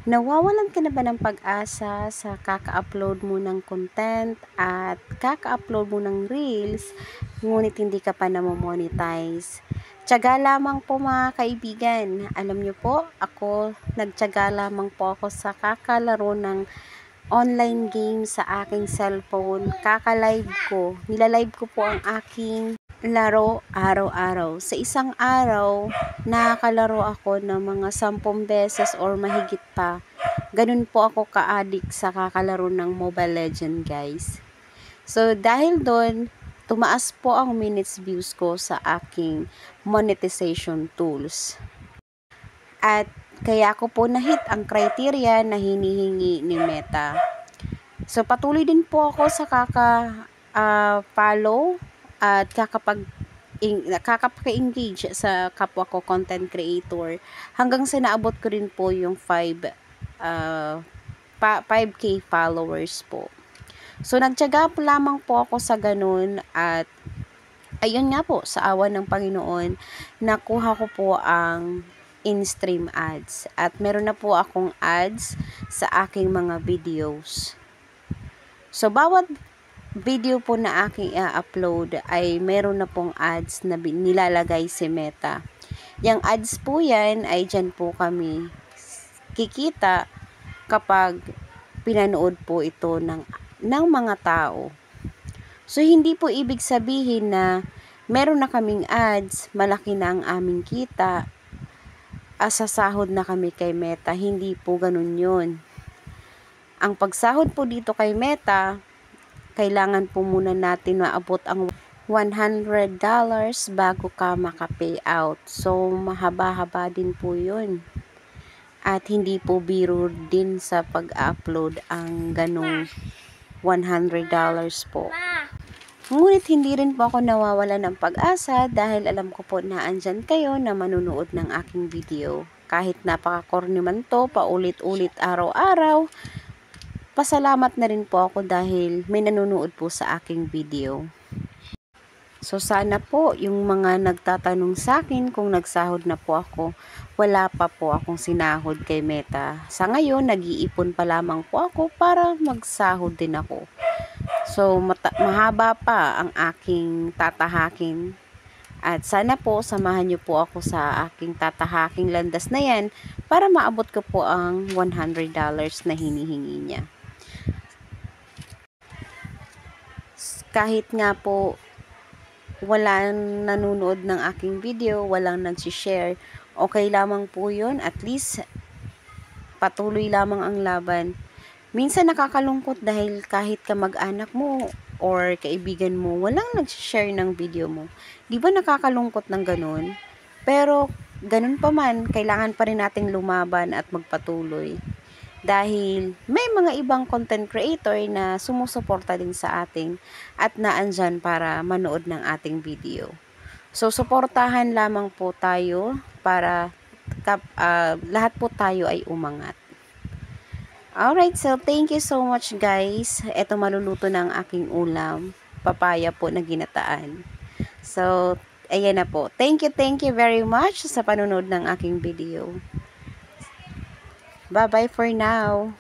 Nawawalan ka na ba ng pag-asa sa kaka-upload mo ng content at kaka-upload mo ng reels, ngunit hindi ka pa namo-monetize? Tiyaga lamang po mga kaibigan. Alam niyo po, nagtiyaga lamang po ako sa kakalaro ng online game sa aking cellphone. Kaka-live ko. Nilalive ko po ang aking laro araw-araw. Sa isang araw, nakakalaro ako ng mga 10 beses or mahigit pa. Ganun po ako ka-addict sa kakalaro ng Mobile Legend, guys. So, dahil doon, tumaas po ang minutes views ko sa aking monetization tools. At kaya ko po na-hit ang criteria na hinihingi ni Meta. So, patuloy din po ako sa follow at kakapag-engage sa kapwa ko content creator hanggang sa naabot ko rin po yung 5K followers po. So, nagtiyaga po lamang po ako sa ganun at ayun nga po, sa awa ng Panginoon, nakuha ko po ang in-stream ads at meron na po akong ads sa aking mga videos. So, bawat video po na aking i-upload ay meron na pong ads na nilalagay si Meta. Yung ads po yan ay dyan po kami kikita kapag pinanood po ito ng mga tao. So, hindi po ibig sabihin na meron na kaming ads, malaki na ang aming kita, sasahod na kami kay Meta. Hindi po ganun yun. Ang pagsahod po dito kay Meta, kailangan po muna natin maabot ang $100 bago ka maka-payout. So, mahaba-haba din po yun. At hindi po biro din sa pag-upload ang ganong $100 po. Ngunit hindi rin po ako nawawala ng pag-asa dahil alam ko po na andyan kayo na manunood ng aking video. Kahit napaka-corny man to, paulit-ulit araw-araw, pasalamat na rin po ako dahil may nanonood po sa aking video. So, sana po yung mga nagtatanong sa akin kung nagsahod na po ako, wala pa po akong sinahod kay Meta. Sa ngayon, nag-iipon pa lamang po ako para magsahod din ako. So, mahaba pa ang aking tatahakin. At sana po, samahan niyo po ako sa aking tatahaking landas na yan para maabot ko po ang $100 na hinihingi niya. Kahit nga po walang nanonood ng aking video, walang nag-share, okay lamang po yun. At least, patuloy lamang ang laban. Minsan nakakalungkot dahil kahit kamag-anak mo or kaibigan mo, walang nag-share ng video mo. Di ba nakakalungkot ng ganun? Pero, ganun pa man, kailangan pa rin nating lumaban at magpatuloy. Dahil may mga ibang content creator na sumusuporta din sa ating at naandyan para manood ng ating video. So, suportahan lamang po tayo para lahat po tayo ay umangat. Alright, so thank you so much guys. Ito maluluto na ang aking ulam. Papaya po na ginataan. So, ayan na po. Thank you very much sa panonood ng aking video. Bye-bye for now.